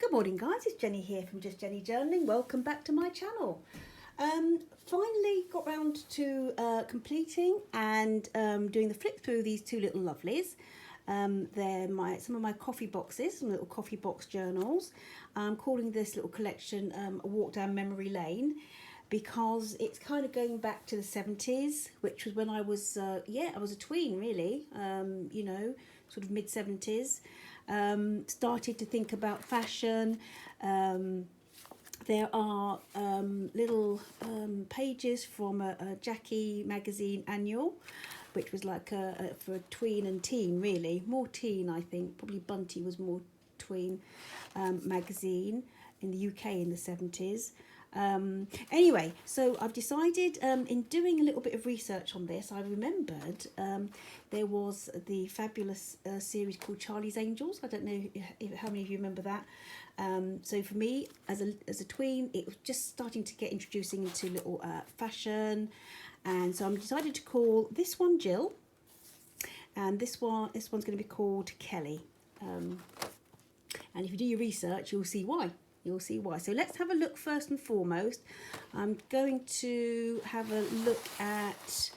Good morning guys, it's Jenny here from Just Jenny Journaling. Welcome back to my channel. Finally got round to completing and doing the flip through these two little lovelies. They're some of my coffee boxes, some little coffee box journals. I'm calling this little collection A Walk Down Memory Lane because it's kind of going back to the 70s, which was when I was, I was a tween really, you know, sort of mid-70s. Started to think about fashion. There are little pages from a Jackie magazine annual, which was like for a tween and teen really, more teen I think, probably Bunty was more tween magazine in the UK in the 70s. Anyway, so I've decided in doing a little bit of research on this, I remembered there was the fabulous series called Charlie's Angels. I don't know how many of you remember that. So for me, as a tween, it was just starting to get introducing into little fashion, and so I'm decided to call this one Jill, and this one's going to be called Kelly. And if you do your research, you'll see why. You'll see why. So let's have a look first and foremost. I'm going to have a look at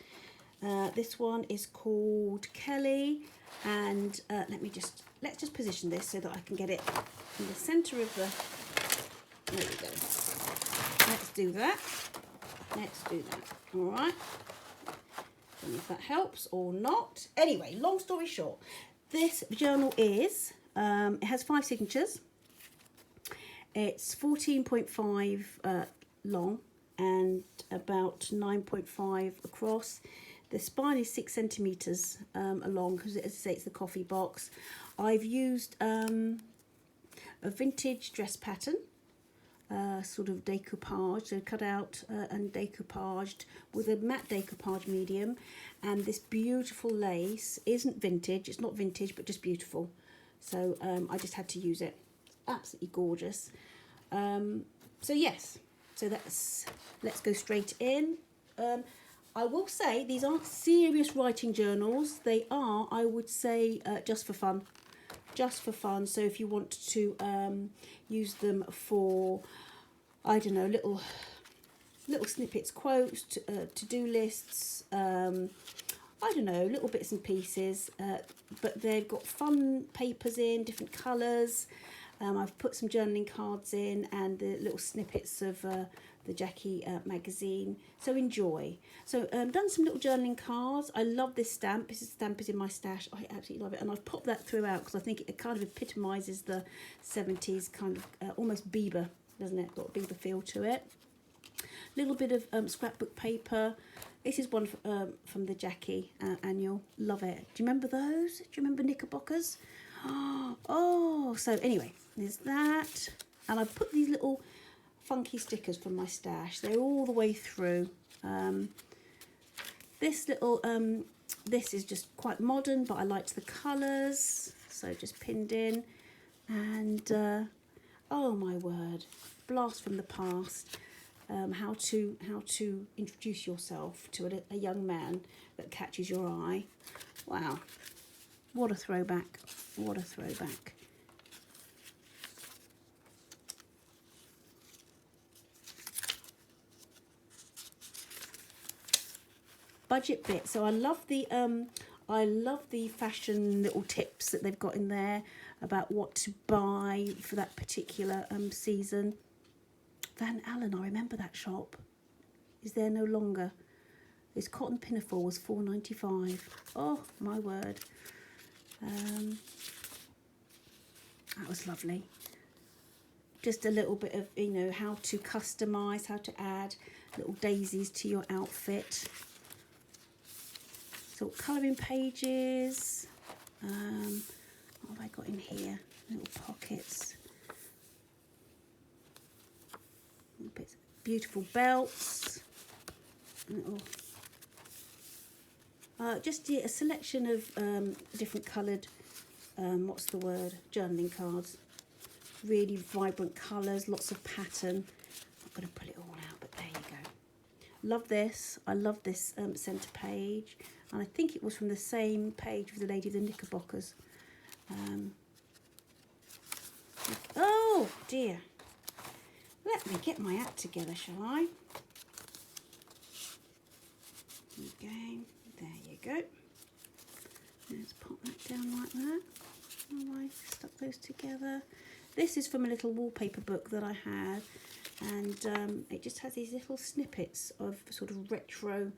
this one is called Kelly, and let's just position this so that I can get it in the centre of the. There we go. Let's do that. Let's do that. All right. Don't know if that helps or not. Anyway, long story short, this journal is it has 5 signatures. It's 14.5 long and about 9.5 across. The spine is 6 centimetres along because, as I say, it's the coffee box. I've used a vintage dress pattern, sort of decoupage, so cut out and decoupaged with a matte decoupage medium. And this beautiful lace isn't vintage, it's not vintage, but just beautiful. So I just had to use it. Absolutely gorgeous. So yes, so let's go straight in. I will say these aren't serious writing journals. They are, I would say, just for fun. So if you want to use them for, I don't know, little snippets, quotes, to-do lists, I don't know, little bits and pieces, but they've got fun papers in, different colours. I've put some journaling cards in and the little snippets of the Jackie magazine. So enjoy. So done some little journaling cards. I love this stamp. This stamp is in my stash. I absolutely love it. And I've popped that throughout because I think it kind of epitomises the 70s kind of almost Bieber, doesn't it? Got a Bieber feel to it. Little bit of scrapbook paper. This is one from the Jackie annual. Love it. Do you remember those? Do you remember knickerbockers? Oh, so anyway, there's that. And I've put these little funky stickers from my stash. They're all the way through. This is just quite modern, but I liked the colours, so just pinned in. And oh my word, blast from the past. How to introduce yourself to a young man that catches your eye. Wow, what a throwback, what a throwback. Budget bit. So I love the fashion little tips that they've got in there about what to buy for that particular season. Van Allen, I remember that shop. Is there no longer? This cotton pinafore was £4.95. Oh my word. That was lovely. Just a little bit of, you know, how to customise, how to add little daisies to your outfit. So colouring pages. What have I got in here? Little pockets. Little bits, beautiful belts. Little, just a selection of different coloured, what's the word? Journaling cards. Really vibrant colours, lots of pattern. I'm not going to pull it all out, but there you go. Love this. I love this centre page. And I think it was from the same page with the Lady of the Knickerbockers. Oh, dear. Let me get my act together, shall I? Okay, there you go. Let's pop that down like that. Oh, I stuck those together. This is from a little wallpaper book that I had, and it just has these little snippets of sort of retro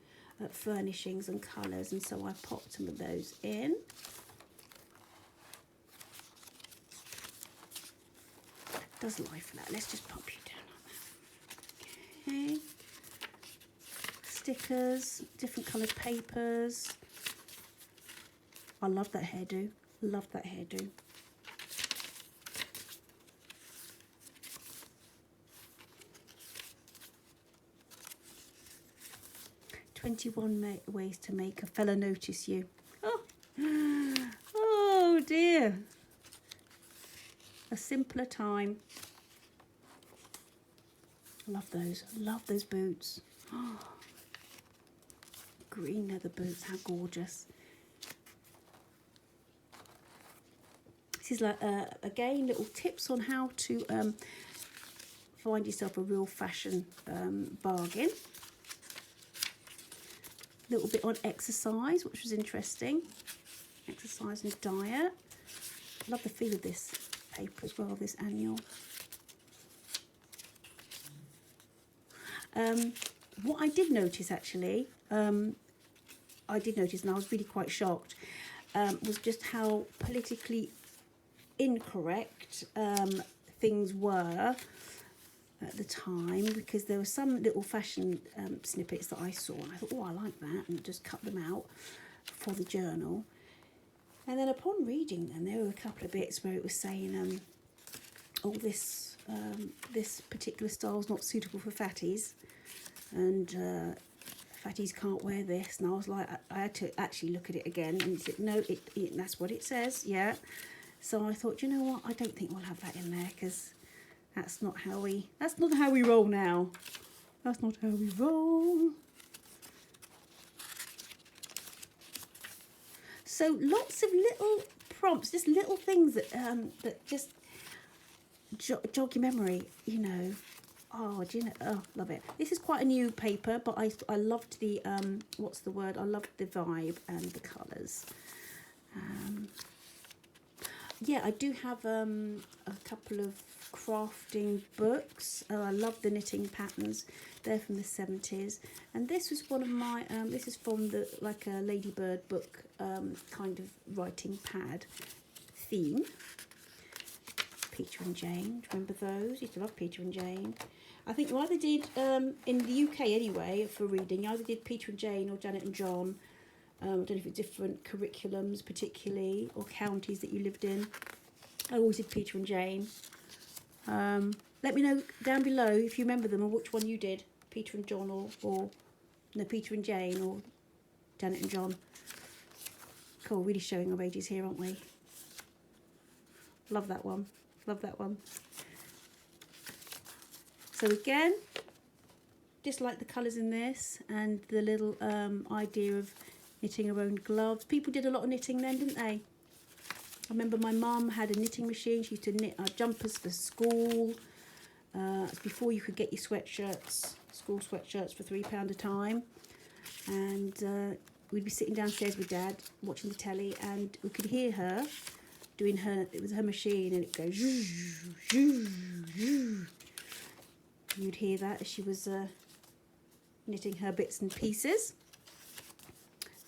furnishings and colours, and so I popped some of those in. Does lie for that. Let's just pop you down like that. Okay. Stickers, different coloured papers. I love that hairdo. Love that hairdo. "21 ways to make a fella notice you." Oh, oh dear. A simpler time. Love those. Love those boots. Oh, green leather boots. How gorgeous. This is like, again, little tips on how to find yourself a real fashion bargain. A little bit on exercise, which was interesting. Exercise and diet. Love the feel of this paper as well, this annual. What I did notice actually, and I was really quite shocked, was just how politically incorrect things were at the time, because there were some little fashion snippets that I saw and I thought, oh, I like that, and just cut them out for the journal. And then upon reading them, there were a couple of bits where it was saying, oh, this particular style is not suitable for fatties, and fatties can't wear this. And I was like, I had to actually look at it again, and it said, no, that's what it says, yeah. So I thought, you know what, I don't think we'll have that in there, because that's not how we roll now. That's not how we roll. So lots of little prompts, just little things that that just jog your memory, you know. Oh, do you know? Oh, love it. This is quite a new paper, but I loved the what's the word? I loved the vibe and the colours. Yeah, I do have a couple of crafting books. I love the knitting patterns. They're from the 70s, and this was one of my. This is from the like a Ladybird book kind of writing pad theme. Peter and Jane. Do you remember those? Used to love Peter and Jane. I think you either did in the UK anyway for reading. You either did Peter and Jane or Janet and John. I don't know if it's different curriculums particularly, or counties that you lived in. I always did Peter and Jane. Let me know down below if you remember them or which one you did, Peter and John or no, Peter and Jane or Janet and John. Cool, really showing our ages here, aren't we? Love that one. Love that one. So again, just like the colours in this and the little idea of knitting her own gloves. People did a lot of knitting then, didn't they? I remember my mum had a knitting machine. She used to knit our jumpers for school. It's before you could get your sweatshirts, school sweatshirts for £3 a time. And we'd be sitting downstairs with Dad watching the telly, and we could hear her doing it was her machine, and it goes zhoo, zhoo, zhoo. You'd hear that as she was knitting her bits and pieces.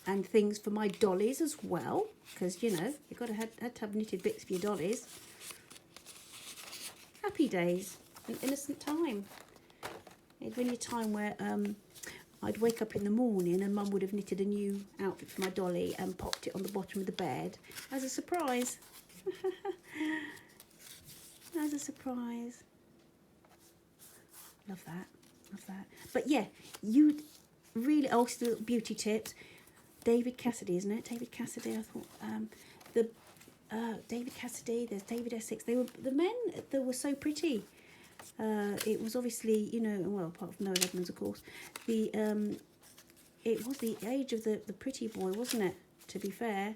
And things for my dollies as well, because you know you've got to had to have knitted bits for your dollies. Happy days, an innocent time. It'd been a time where I'd wake up in the morning and Mum would have knitted a new outfit for my dolly and popped it on the bottom of the bed as a surprise. As a surprise. Love that, love that. But yeah, you really also beauty tips. David Cassidy, isn't it? David Cassidy. I thought David Cassidy. There's David Essex. They were the men that were so pretty. It was obviously, you know, well, apart from Noel Edmonds, of course. It was the age of the pretty boy, wasn't it? To be fair,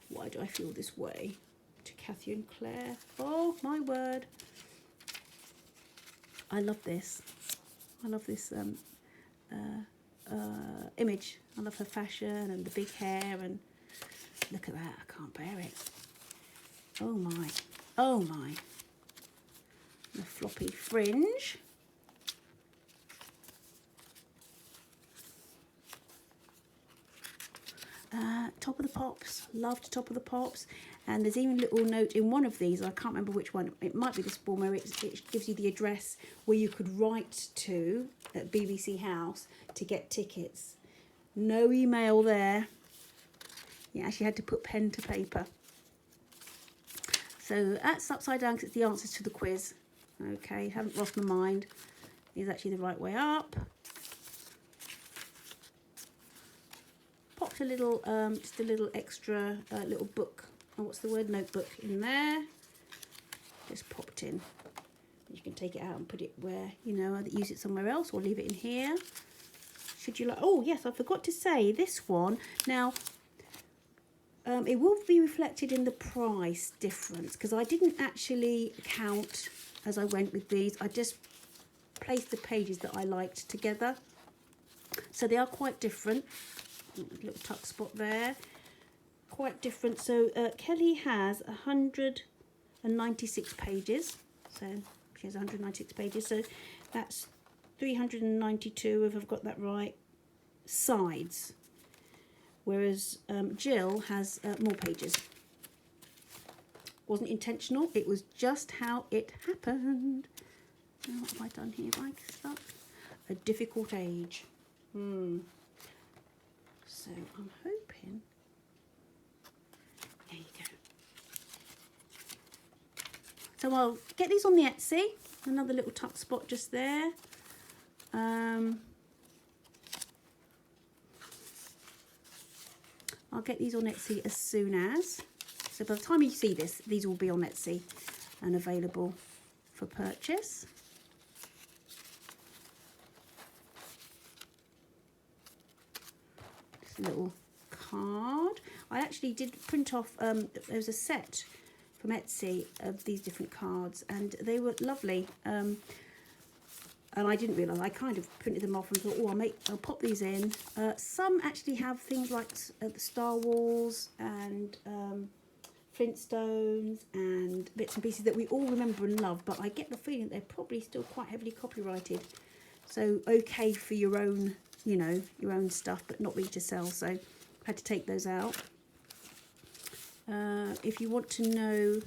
why do I feel this way? To Cathy and Claire. Oh my word. I love this. I love this image. I love her fashion and the big hair, and look at that. I can't bear it. Oh my. Oh my. The floppy fringe. Top of the pops, loved top of the pops, and there's even a little note in one of these, I can't remember which one, it might be this one where it gives you the address where you could write to at BBC House to get tickets. No email there. You actually had to put pen to paper. So that's upside down because it's the answers to the quiz. Okay, haven't lost my mind. Is actually the right way up. Popped a little, just a little extra little book. Oh, what's the word? Notebook in there. Just popped in. You can take it out and put it where, you know, either use it somewhere else or leave it in here. Should you like? Oh yes, I forgot to say this one. Now, it will be reflected in the price difference because I didn't actually count as I went with these. I just placed the pages that I liked together. So they are quite different. Little tuck spot there. Quite different. So Kelly has 196 pages. So she has 196 pages. So that's 392, if I've got that right, sides. Whereas Jill has more pages. Wasn't intentional, it was just how it happened. Now, what have I done here? Have I stuck? A difficult age. So I'm hoping, there you go. So I'll get these on the Etsy, another little tuck spot just there. I'll get these on Etsy as soon as. So by the time you see this, these will be on Etsy and available for purchase. Just a little card. I actually did print off, there was a set from Etsy of these different cards and they were lovely. And I didn't realise, I kind of printed them off and thought, oh, I'll pop these in. Some actually have things like the Star Wars and Flintstones and bits and pieces that we all remember and love, but I get the feeling they're probably still quite heavily copyrighted. So okay for your own, you know, your own stuff, but not really to sell. So I had to take those out. If you want to know,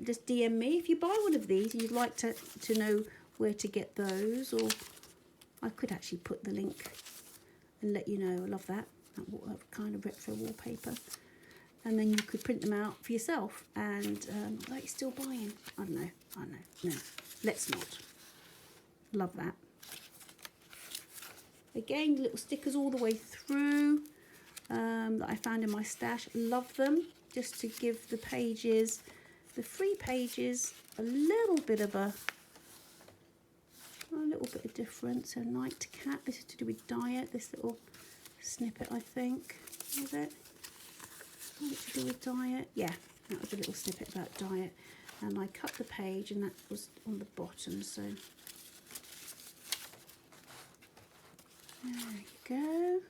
just DM me if you buy one of these and you'd like to know where to get those, or I could actually put the link and let you know. I love that kind of retro wallpaper, and then you could print them out for yourself and like you're still buying. I don't know, no, let's not. Love that. Again, little stickers all the way through that I found in my stash. Love them, just to give the pages, the free pages, a little bit of a difference. A night cat, this is to do with diet, this little snippet, I think, was it? Something to do with diet? Yeah, that was a little snippet about diet. And I cut the page and that was on the bottom, so there you go.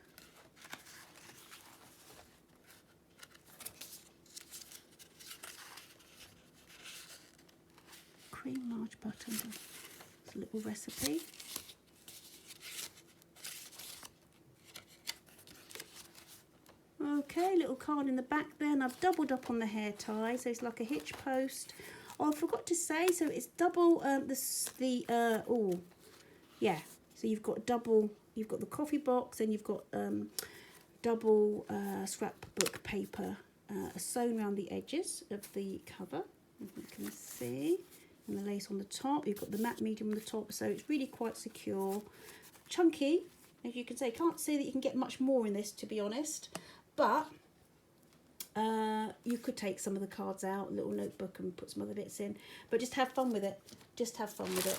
Cream large buttons. It's a little recipe. Okay, little card in the back there, and I've doubled up on the hair tie, so it's like a hitch post. Oh, I forgot to say, so it's double oh yeah, so you've got double, you've got the coffee box and you've got double scrapbook paper sewn around the edges of the cover, as you can see, and the lace on the top. You've got the matte medium on the top, so it's really quite secure, chunky, as you can say. Can't see that you can get much more in this, to be honest, but you could take some of the cards out, a little notebook, and put some other bits in, but just have fun with it. Just have fun with it.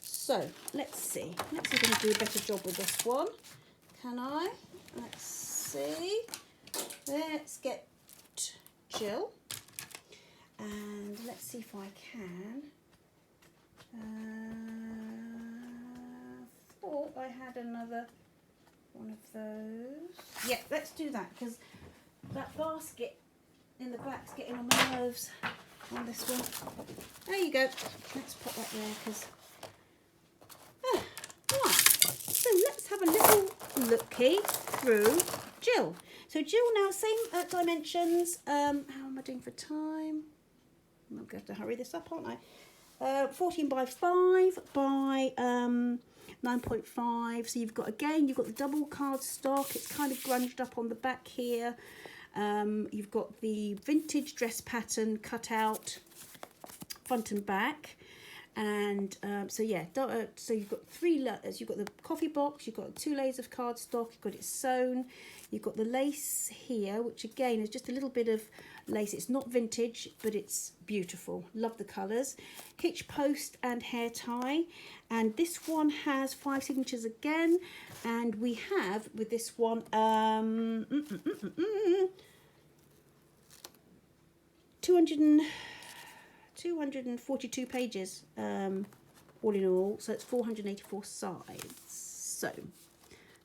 So let's see if I can do a better job with this one. Can I? Let's see. Let's get Jill, and let's see if I can thought I had another one of those. Yeah, let's do that, because that basket in the back's getting on my nerves on this one. There you go. Let's put that there, because... right, so let's have a little looky through Jill. So Jill now, same dimensions. How am I doing for time? I'm going to have to hurry this up, aren't I? 14 by 5 by 9.5. So you've got the double card stock. It's kind of grunged up on the back here. You've got the vintage dress pattern cut out front and back. And so yeah, so you've got 3 layers. You've got the coffee box, you've got 2 layers of cardstock, you've got it sewn, you've got the lace here, which again is just a little bit of lace. It's not vintage, but it's beautiful. Love the colours. Hitch post and hair tie. And this one has 5 signatures again. And we have with this one 242 pages all in all, so it's 484 sides.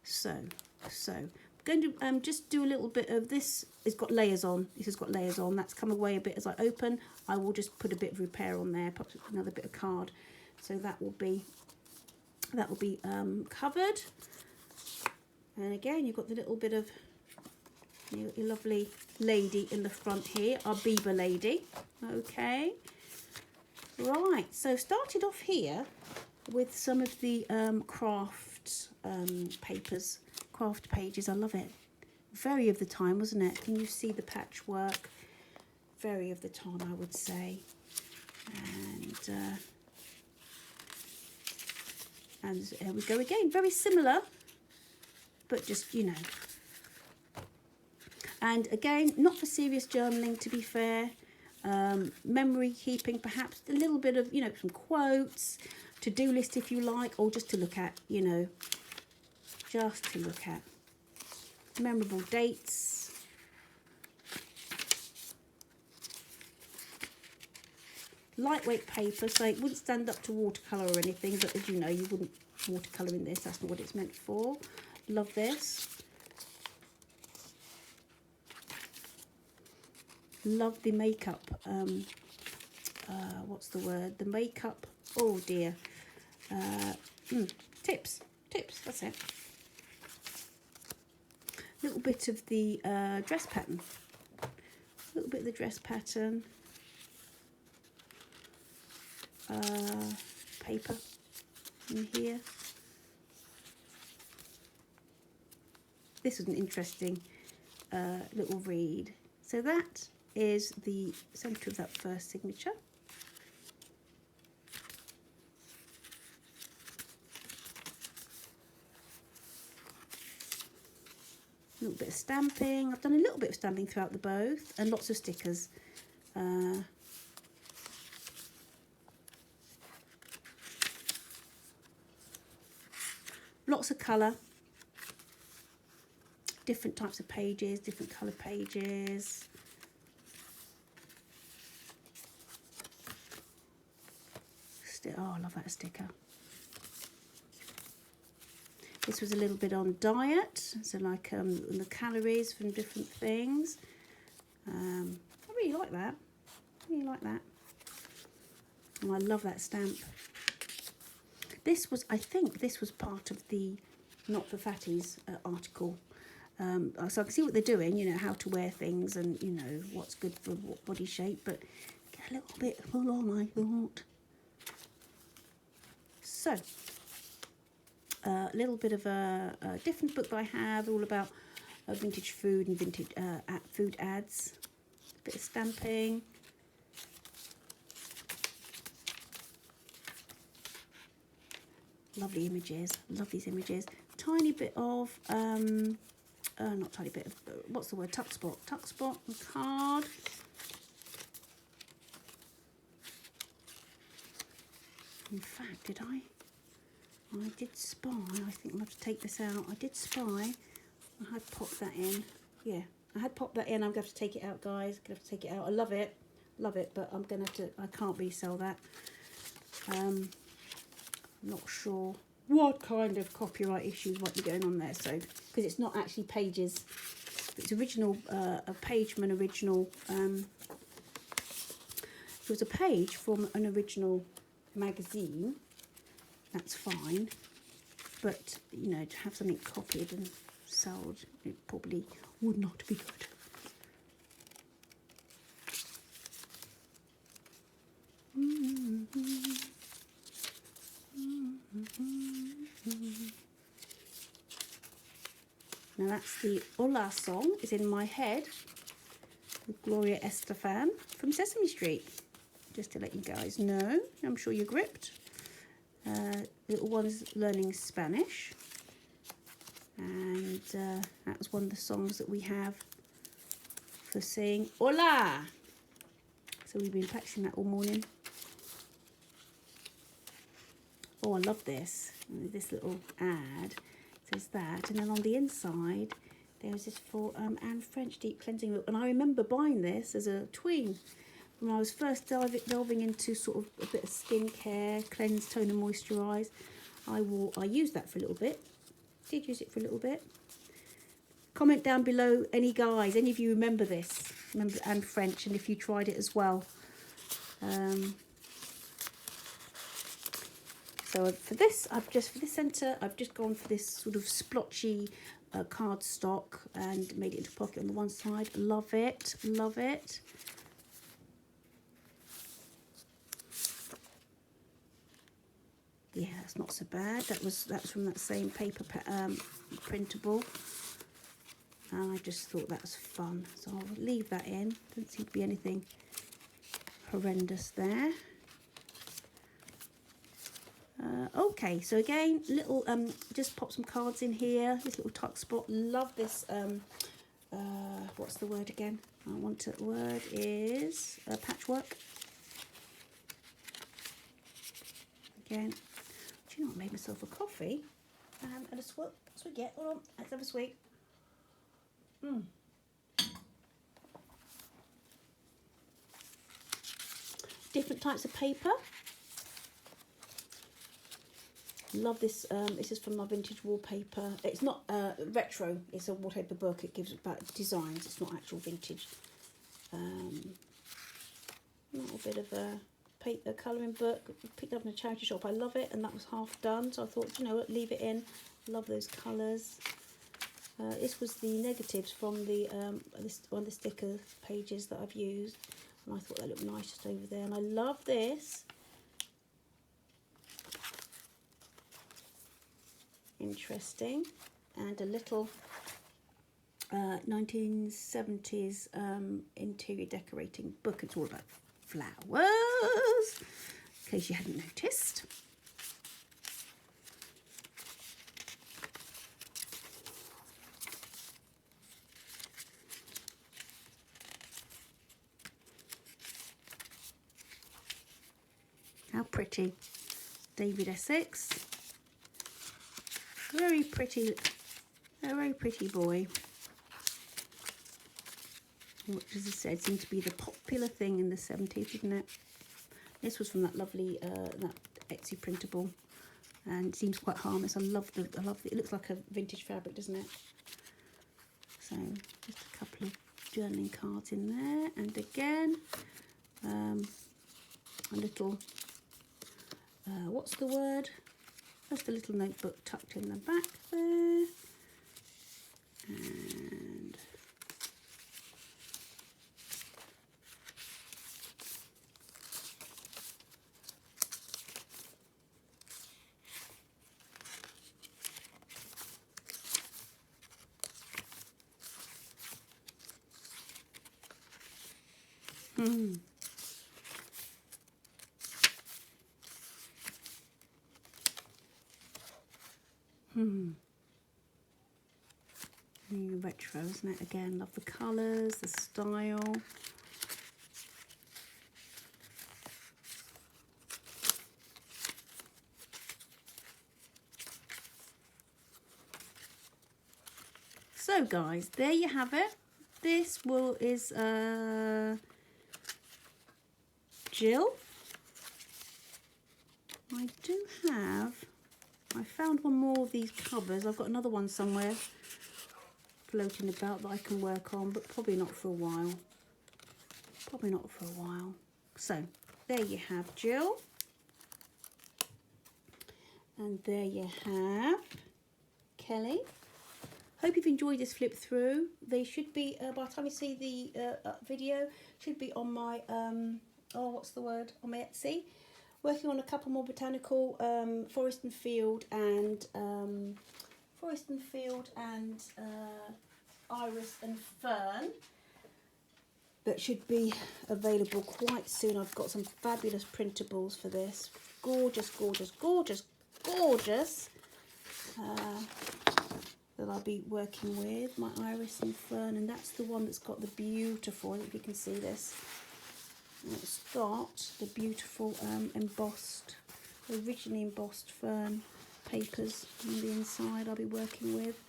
So I'm going to just do a little bit of this. It's got layers on. This has got layers on. That's come away a bit as I open. I will just put a bit of repair on there, pop another bit of card, so that will be covered. And again, you've got the little bit of your lovely lady in the front here, our Bieber lady. Okay. Right, so started off here with some of the craft papers, craft pages. I love it. Very of the time, wasn't it? Can you see the patchwork? Very of the time, I would say. And here we go again. Very similar, but just, you know. And again, not for serious journaling, to be fair. Memory keeping, perhaps a little bit of, you know, some quotes, to-do list if you like, or just to look at, you know, just to look at. Memorable dates. Lightweight paper, so it wouldn't stand up to watercolour or anything, but as you know, you wouldn't watercolour in this. That's not what it's meant for. Love this. Love the makeup, what's the word? The makeup, oh dear, tips, that's it. A little bit of the dress pattern, paper in here. This is an interesting little read. So that is the centre of that first signature. A little bit of stamping. I've done a little bit of stamping throughout the both, and lots of stickers. Lots of colour. Different types of pages, different colour pages. Oh, I love that sticker. This was a little bit on diet, so like the calories from different things. I really like that. And I love that stamp. This was, I think, this was part of the Not for Fatties article. So I can see what they're doing, you know, how to wear things and, you know, what's good for what body shape, but get a little bit full on, I thought. So, a little bit of a different book that I have, all about vintage food and vintage food ads. A bit of stamping. Lovely images, love these images. Tiny bit of, not tiny bit of, what's the word, tuck spot card. In fact, did I did spy, I think I'll have to take this out. I did spy, I had popped that in. Yeah, I had popped that in. I'm going to have to take it out, guys. I'm going to have to take it out. I love it, but I can't resell that. Not sure what kind of copyright issues might be going on there. So, because it's not actually pages, it's original, a page from an original, it was a page from an original magazine, that's fine. But, you know, to have something copied and sold, it probably would not be good. Now that's the Hola song, is in my head, with Gloria Estefan from Sesame Street. Just to let you guys know, I'm sure you're gripped. Little one's learning Spanish, and that was one of the songs that we have for saying Hola. So we've been practicing that all morning. Oh, I love this. This little ad says that, and then on the inside there's this for Anne French Deep Cleansing Milk, and I remember buying this as a tween when I was first delving into sort of a bit of skincare, cleanse, tone and moisturise. I used that for a little bit. Did use it for a little bit. Comment down below, any of you remember this, remember Anne French, and if you tried it as well. So for this, for this centre, I've just gone for this sort of splotchy cardstock and made it into a pocket on the one side. Love it, love it. Yeah, that's not so bad. That's from that same paper printable. And I just thought that was fun, so I'll leave that in. Doesn't seem to be anything horrendous there. Okay, so again, little just pop some cards in here. This little tuck spot. Love this. What's the word again? Word is patchwork. Again, do you know what? I made myself a coffee and a swig. Hold on, let's have a swig. Different types of paper. Love this. This is from my vintage wallpaper. It's not retro. It's a wallpaper book. It gives about designs. It's not actual vintage. A little bit of a colouring book. Picked up in a charity shop. I love it, and that was half done. So I thought, you know what, leave it in. Love those colours. This was the negatives from the one of the sticker pages that I've used, and I thought that looked nice just over there. And I love this. Interesting. And a little 1970s interior decorating book. It's all about flowers, in case you hadn't noticed. How pretty. David Essex. Very pretty, a very pretty boy. Which, as I said, seemed to be the popular thing in the 70s, didn't it? This was from that lovely, that Etsy printable, and it seems quite harmless. I love the. It looks like a vintage fabric, doesn't it? So just a couple of journaling cards in there, and again, a little. What's the word? Just a little notebook tucked in the back there, and retro, isn't it? Again, love the colours, the style. So guys, there you have it. This is Jill. I I found one more of these covers. I've got another one somewhere floating about that I can work on, but probably not for a while. Probably not for a while. So there you have Jill. And there you have Kelly. Hope you've enjoyed this flip through. They should be, by the time you see the video, should be on my, on my Etsy. Working on a couple more botanical, forest and field and iris and fern. That should be available quite soon. I've got some fabulous printables for this. Gorgeous, gorgeous, gorgeous, gorgeous. That I'll be working with, my iris and fern, and that's the one that's got the beautiful, I don't know if you can see this. It's got the beautiful embossed, originally embossed fern papers on the inside I'll be working with.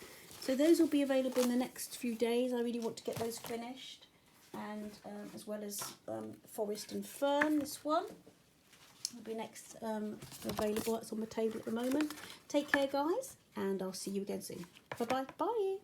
So those will be available in the next few days. I really want to get those finished. And as well as forest and fern, this one will be next available. It's on the table at the moment. Take care, guys, and I'll see you again soon. Bye-bye. Bye.